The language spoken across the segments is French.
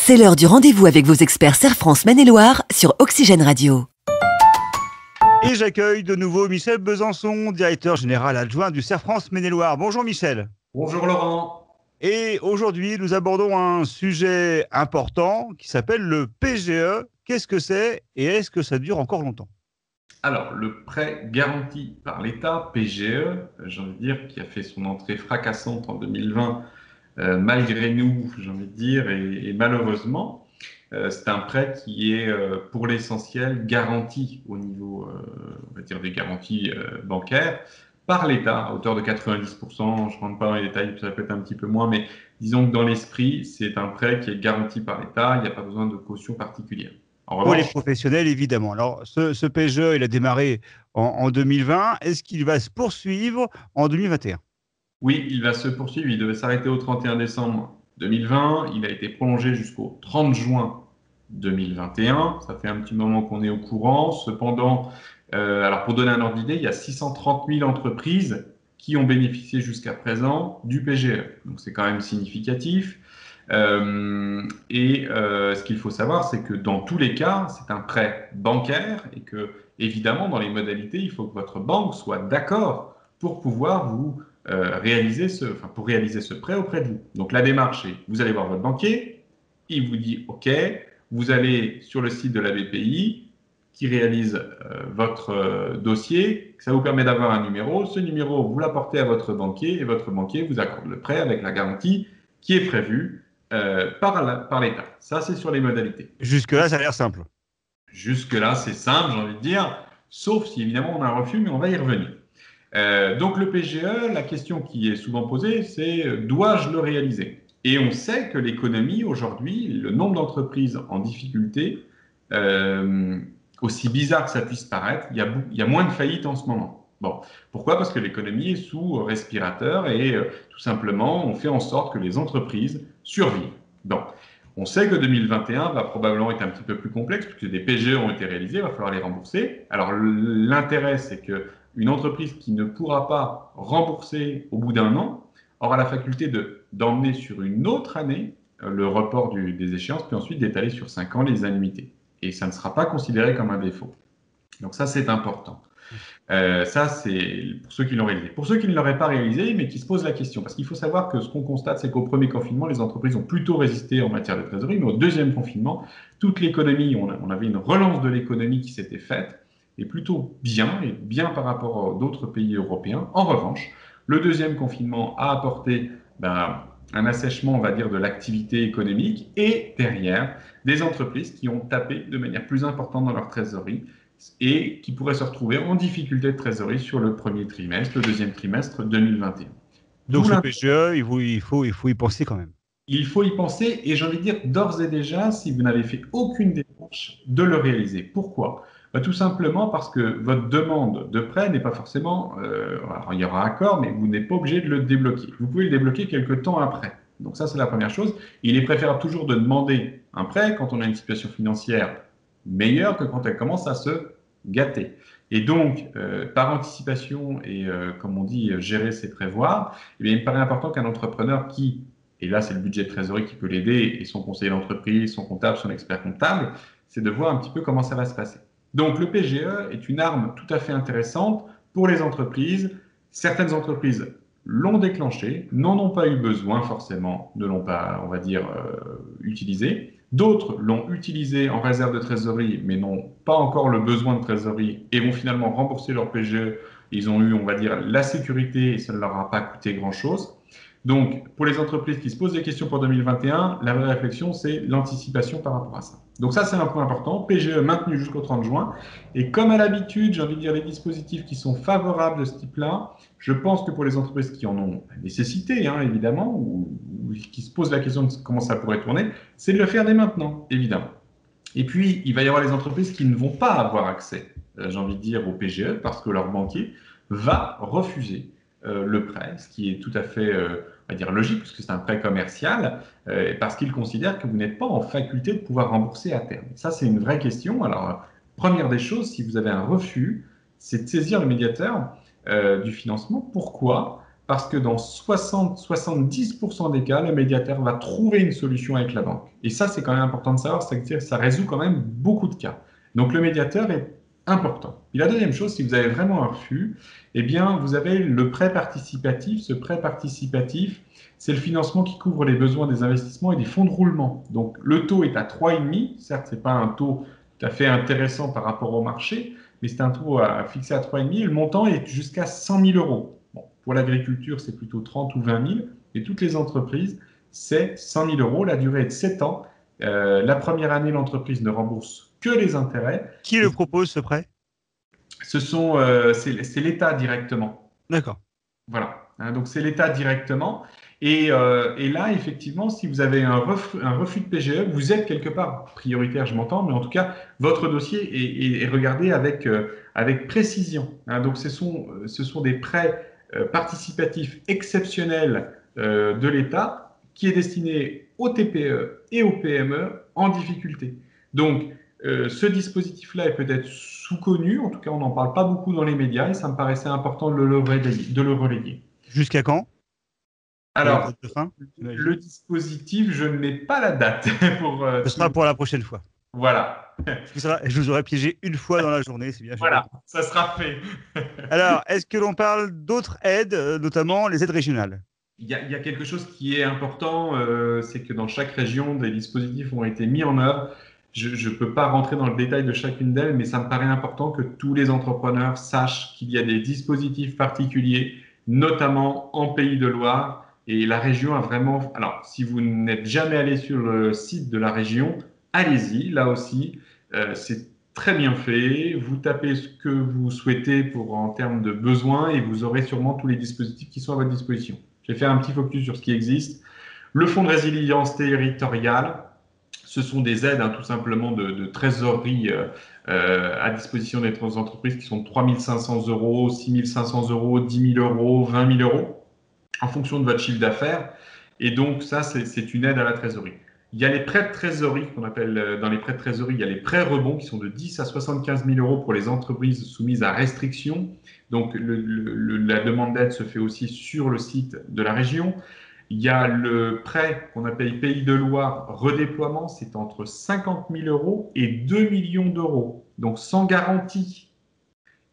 C'est l'heure du rendez-vous avec vos experts Serre France Maine-et-Loire sur Oxygène Radio. Et j'accueille de nouveau Michel Besançon, directeur général adjoint du Serre France Maine-et-Loire. Bonjour Michel. Bonjour Laurent. Et aujourd'hui, nous abordons un sujet important qui s'appelle le PGE. Qu'est-ce que c'est et est-ce que ça dure encore longtemps ? Alors, le prêt garanti par l'État, PGE, j'ai envie de dire, qui a fait son entrée fracassante en 2020, malgré nous, j'ai envie de dire, et malheureusement, c'est un prêt qui est, pour l'essentiel, garanti au niveau, on va dire, des garanties bancaires par l'État, à hauteur de 90%. Je ne rentre pas dans les détails, ça peut être un petit peu moins, mais disons que dans l'esprit, c'est un prêt qui est garanti par l'État, il n'y a pas besoin de caution particulière. En revanche, pour les professionnels, évidemment. Alors, ce PGE, il a démarré en 2020. Est-ce qu'il va se poursuivre en 2021 ? Oui, il va se poursuivre. Il devait s'arrêter au 31 décembre 2020. Il a été prolongé jusqu'au 30 juin 2021. Ça fait un petit moment qu'on est au courant. Cependant, alors pour donner un ordre d'idée, il y a 630 000 entreprises qui ont bénéficié jusqu'à présent du PGE. Donc, c'est quand même significatif. Ce qu'il faut savoir, c'est que dans tous les cas, c'est un prêt bancaire et que, évidemment, dans les modalités, il faut que votre banque soit d'accord pour pouvoir vous réaliser ce prêt auprès de vous. Donc, la démarche, c'est vous allez voir votre banquier, il vous dit OK, vous allez sur le site de la BPI qui réalise votre dossier, ça vous permet d'avoir un numéro. Ce numéro, vous l'apportez à votre banquier et votre banquier vous accorde le prêt avec la garantie qui est prévue par l'État. Ça, c'est sur les modalités. Jusque-là, ça a l'air simple. Jusque-là, c'est simple, j'ai envie de dire, sauf si évidemment on a un refus, mais on va y revenir. Donc le PGE, la question qui est souvent posée, c'est dois-je le réaliser ? Et on sait que l'économie aujourd'hui, le nombre d'entreprises en difficulté, aussi bizarre que ça puisse paraître, il y a moins de faillites en ce moment. Bon, pourquoi ? Parce que l'économie est sous respirateur et tout simplement, on fait en sorte que les entreprises survivent. Donc, on sait que 2021 va probablement être un petit peu plus complexe puisque des PGE ont été réalisés, il va falloir les rembourser. Alors, l'intérêt, c'est qu'une entreprise qui ne pourra pas rembourser au bout d'un an aura la faculté d'emmener sur une autre année le report des échéances, puis ensuite d'étaler sur 5 ans les annuités. Et ça ne sera pas considéré comme un défaut. Donc ça, c'est important. Ça, c'est pour ceux qui l'ont réalisé. Pour ceux qui ne l'auraient pas réalisé, mais qui se posent la question, parce qu'il faut savoir que ce qu'on constate, c'est qu'au premier confinement, les entreprises ont plutôt résisté en matière de trésorerie, mais au deuxième confinement, toute l'économie, on avait une relance de l'économie qui s'était faite, et plutôt bien, et bien par rapport à d'autres pays européens. En revanche, le deuxième confinement a apporté un assèchement, on va dire, de l'activité économique, et derrière, des entreprises qui ont tapé de manière plus importante dans leur trésorerie, et qui pourraient se retrouver en difficulté de trésorerie sur le premier trimestre, le deuxième trimestre 2021. Donc le PGE, il faut y penser quand même. Il faut y penser et j'ai envie de dire d'ores et déjà, si vous n'avez fait aucune démarche, de le réaliser. Pourquoi ? Tout simplement parce que votre demande de prêt n'est pas forcément, alors il y aura accord, mais vous n'êtes pas obligé de le débloquer. Vous pouvez le débloquer quelques temps après. Donc ça, c'est la première chose. Il est préférable toujours de demander un prêt quand on a une situation financière meilleure que quand elle commence à se gâter. Et donc, par anticipation et, comme on dit, gérer c'est prévoir, eh bien, il me paraît important qu'un entrepreneur qui, et là c'est le budget de trésorerie qui peut l'aider, et son conseiller d'entreprise, son comptable, son expert comptable, c'est de voir un petit peu comment ça va se passer. Donc le PGE est une arme tout à fait intéressante pour les entreprises. Certaines entreprises l'ont déclenché, n'en ont pas eu besoin forcément, ne l'ont pas, on va dire, utilisé. D'autres l'ont utilisé en réserve de trésorerie, mais n'ont pas encore le besoin de trésorerie et vont finalement rembourser leur PGE. Ils ont eu, on va dire, la sécurité et ça ne leur a pas coûté grand-chose. Donc, pour les entreprises qui se posent des questions pour 2021, la vraie réflexion, c'est l'anticipation par rapport à ça. Donc ça, c'est un point important. PGE maintenu jusqu'au 30 juin. Et comme à l'habitude, j'ai envie de dire les dispositifs qui sont favorables de ce type-là, je pense que pour les entreprises qui en ont la nécessité, évidemment, ou qui se posent la question de comment ça pourrait tourner, c'est de le faire dès maintenant, évidemment. Et puis, il va y avoir les entreprises qui ne vont pas avoir accès, j'ai envie de dire, au PGE parce que leur banquier va refuser le prêt, ce qui est tout à fait, on va dire, logique, puisque c'est un prêt commercial, parce qu'il considère que vous n'êtes pas en faculté de pouvoir rembourser à terme. Ça, c'est une vraie question. Alors, première des choses, si vous avez un refus, c'est de saisir le médiateur du financement. Pourquoi ? parce que dans 60-70% des cas, le médiateur va trouver une solution avec la banque. Et ça, c'est quand même important de savoir, c'est-à-dire que ça résout quand même beaucoup de cas. Donc, le médiateur est important. Et la deuxième chose, si vous avez vraiment un refus, eh bien, vous avez le prêt participatif. Ce prêt participatif, c'est le financement qui couvre les besoins des investissements et des fonds de roulement. Donc, le taux est à 3,5. Certes, ce n'est pas un taux tout à fait intéressant par rapport au marché, mais c'est un taux fixé à 3,5 et le montant est jusqu'à 100 000 euros. Bon, pour l'agriculture, c'est plutôt 30 ou 20 000 et toutes les entreprises, c'est 100 000 euros. La durée est de 7 ans. La première année, l'entreprise ne rembourse que les intérêts. Qui le propose, ce prêt? C'est l'État directement. D'accord. Voilà. Hein, donc, c'est l'État directement. Et là, effectivement, si vous avez un refus de PGE, vous êtes quelque part prioritaire, je m'entends, mais en tout cas, votre dossier est regardé avec précision. Hein, donc, ce sont des prêts participatifs exceptionnels de l'État qui est destiné aux TPE et aux PME en difficulté. Donc, ce dispositif-là est peut-être sous-connu, en tout cas, on n'en parle pas beaucoup dans les médias et ça me paraissait important de le relayer. Jusqu'à quand? Alors, de fin, le dispositif, je ne mets pas la date pour. Ce sera pour la prochaine fois. Voilà. Je vous aurais piégé une fois dans la journée, c'est bien. Voilà, ça sera fait. Alors, est-ce que l'on parle d'autres aides, notamment les aides régionales? Il y a quelque chose qui est important, c'est que dans chaque région, des dispositifs ont été mis en œuvre. Je ne peux pas rentrer dans le détail de chacune d'elles, mais ça me paraît important que tous les entrepreneurs sachent qu'il y a des dispositifs particuliers, notamment en Pays de Loire. Et la région a vraiment… Alors, si vous n'êtes jamais allé sur le site de la région, allez-y, là aussi, c'est très bien fait. Vous tapez ce que vous souhaitez en termes de besoins et vous aurez sûrement tous les dispositifs qui sont à votre disposition. Je vais faire un petit focus sur ce qui existe. Le fonds de résilience territoriale, ce sont des aides tout simplement de trésorerie à disposition des entreprises qui sont de 3 500 euros, 6 500 euros, 10 000 euros, 20 000 euros en fonction de votre chiffre d'affaires. Et donc, ça, c'est une aide à la trésorerie. Il y a les prêts de trésorerie qu'on appelle dans les prêts de trésorerie, il y a les prêts rebonds qui sont de 10 à 75 000 euros pour les entreprises soumises à restriction. Donc, la demande d'aide se fait aussi sur le site de la région. Il y a le prêt qu'on appelle Pays de Loire redéploiement, c'est entre 50 000 euros et 2 millions d'euros, donc sans garantie,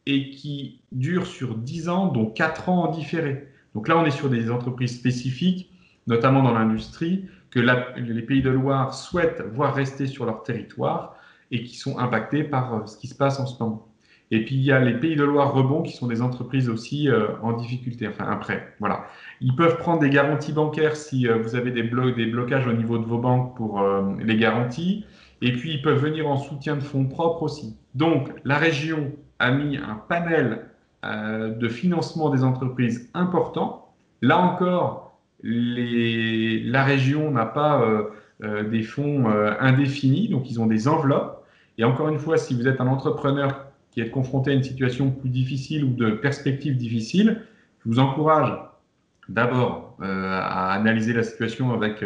et qui dure sur 10 ans, dont 4 ans en différé. Donc là, on est sur des entreprises spécifiques, notamment dans l'industrie, que les Pays de Loire souhaitent voir rester sur leur territoire et qui sont impactés par ce qui se passe en ce moment. Et puis, il y a les Pays de Loire rebond qui sont des entreprises aussi en difficulté, enfin un prêt. Voilà. Ils peuvent prendre des garanties bancaires si vous avez des blocages au niveau de vos banques pour les garanties. Et puis, ils peuvent venir en soutien de fonds propres aussi. Donc, la région a mis un panel de financement des entreprises important. Là encore, la région n'a pas des fonds indéfinis, donc ils ont des enveloppes. Et encore une fois, si vous êtes un entrepreneur qui est confronté à une situation plus difficile ou de perspectives difficiles, je vous encourage d'abord à analyser la situation avec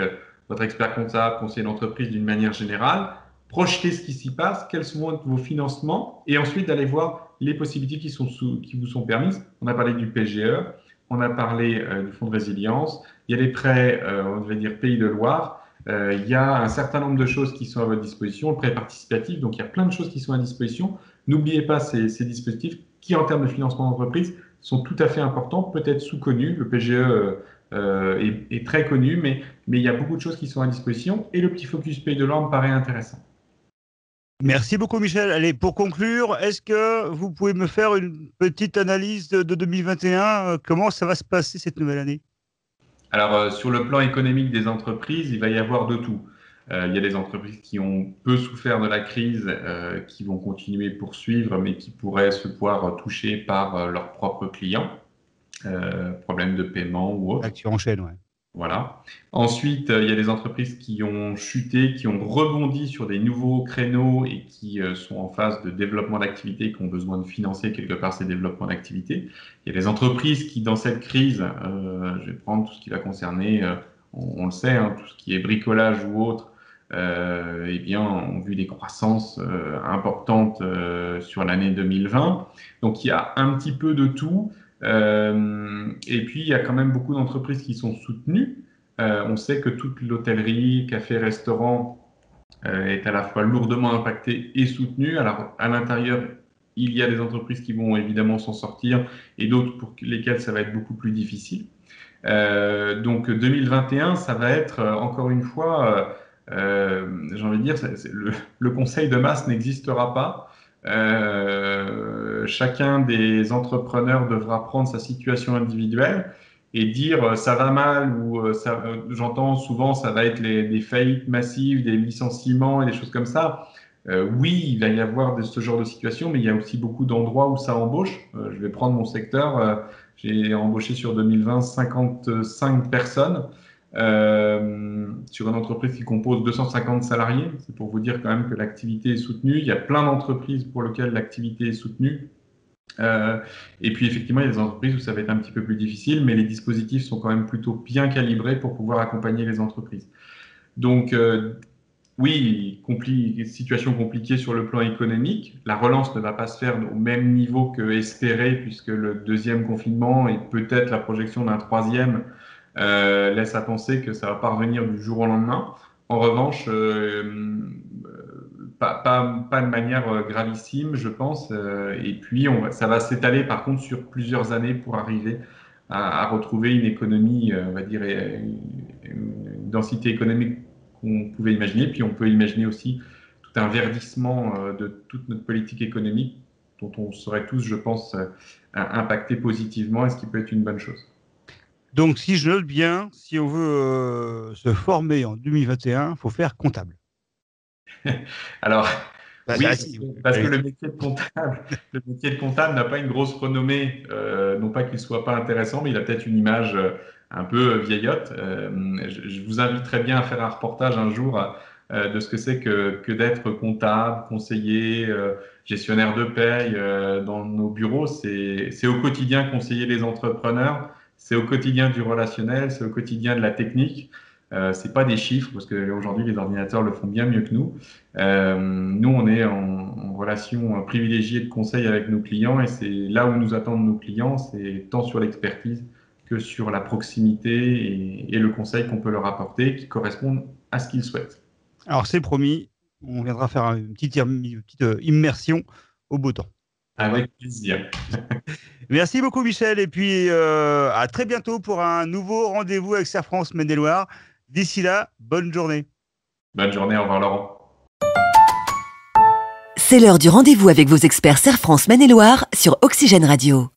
votre expert comptable, conseiller d'entreprise d'une manière générale, projeter ce qui s'y passe, quels sont vos financements, et ensuite d'aller voir les possibilités qui vous sont permises. On a parlé du PGE, on a parlé du fonds de résilience, il y a les prêts, on va dire Pays de Loire, il y a un certain nombre de choses qui sont à votre disposition, le prêt participatif, donc il y a plein de choses qui sont à disposition. N'oubliez pas ces dispositifs qui, en termes de financement d'entreprise, sont tout à fait importants, peut-être sous-connus. Le PGE est très connu, mais il y a beaucoup de choses qui sont à disposition et le petit focus Pays de Loire me paraît intéressant. Merci beaucoup, Michel. Allez, pour conclure, est-ce que vous pouvez me faire une petite analyse de 2021? Comment ça va se passer cette nouvelle année? Alors, sur le plan économique des entreprises, il va y avoir de tout. Il y a des entreprises qui ont peu souffert de la crise, qui vont continuer à poursuivre, mais qui pourraient se voir touchées par leurs propres clients, problèmes de paiement ou autre. Tu enchaînes, ouais. Voilà. Ensuite, il y a des entreprises qui ont chuté, qui ont rebondi sur des nouveaux créneaux et qui sont en phase de développement d'activité, qui ont besoin de financer quelque part ces développements d'activité. Il y a des entreprises qui, dans cette crise, je vais prendre tout ce qui va concerner, on le sait, hein, tout ce qui est bricolage ou autre, eh bien, ont vu des croissances importantes sur l'année 2020. Donc, il y a un petit peu de tout. Et puis, il y a quand même beaucoup d'entreprises qui sont soutenues. On sait que toute l'hôtellerie, café, restaurant est à la fois lourdement impactée et soutenue. Alors, à l'intérieur, il y a des entreprises qui vont évidemment s'en sortir et d'autres pour lesquelles ça va être beaucoup plus difficile. Donc 2021, ça va être encore une fois, j'ai envie de dire, le conseil de masse n'existera pas. Chacun des entrepreneurs devra prendre sa situation individuelle et dire ça va mal ou j'entends souvent ça va être des faillites massives, des licenciements et des choses comme ça. Oui, il va y avoir ce genre de situation, mais il y a aussi beaucoup d'endroits où ça embauche. Je vais prendre mon secteur. J'ai embauché sur 2020 55 personnes sur une entreprise qui compose 250 salariés. C'est pour vous dire quand même que l'activité est soutenue. Il y a plein d'entreprises pour lesquelles l'activité est soutenue. Et puis effectivement, il y a des entreprises où ça va être un petit peu plus difficile, mais les dispositifs sont quand même plutôt bien calibrés pour pouvoir accompagner les entreprises. Donc oui, situation compliquée sur le plan économique. La relance ne va pas se faire au même niveau que espéré, puisque le deuxième confinement et peut-être la projection d'un troisième laisse à penser que ça va pas revenir du jour au lendemain. En revanche, pas de manière gravissime, je pense. Et puis, ça va s'étaler par contre sur plusieurs années pour arriver à retrouver une économie, on va dire, une densité économique qu'on pouvait imaginer. Puis on peut imaginer aussi tout un verdissement de toute notre politique économique dont on serait tous, je pense, impactés positivement et ce qui peut être une bonne chose. Donc, si je note bien, si on veut se former en 2021, il faut faire comptable. Alors, oui, parce que le métier de comptable n'a pas une grosse renommée, non pas qu'il ne soit pas intéressant, mais il a peut-être une image un peu vieillotte. Je vous inviterais bien à faire un reportage un jour de ce que c'est que d'être comptable, conseiller, gestionnaire de paye dans nos bureaux. C'est au quotidien conseiller les entrepreneurs, c'est au quotidien du relationnel, c'est au quotidien de la technique. C'est pas des chiffres, parce qu'aujourd'hui, les ordinateurs le font bien mieux que nous. Nous, on est en relation privilégiée de conseil avec nos clients, et c'est là où nous attendent nos clients, c'est tant sur l'expertise que sur la proximité et le conseil qu'on peut leur apporter, qui correspondent à ce qu'ils souhaitent. Alors, c'est promis, on viendra faire une petite immersion au beau temps. Avec plaisir. Merci beaucoup, Michel, et puis à très bientôt pour un nouveau rendez-vous avec Serre France Maine-et-Loire. D'ici là, bonne journée. Bonne journée, au revoir Laurent. C'est l'heure du rendez-vous avec vos experts Serre France Maine-et-Loire sur Oxygène Radio.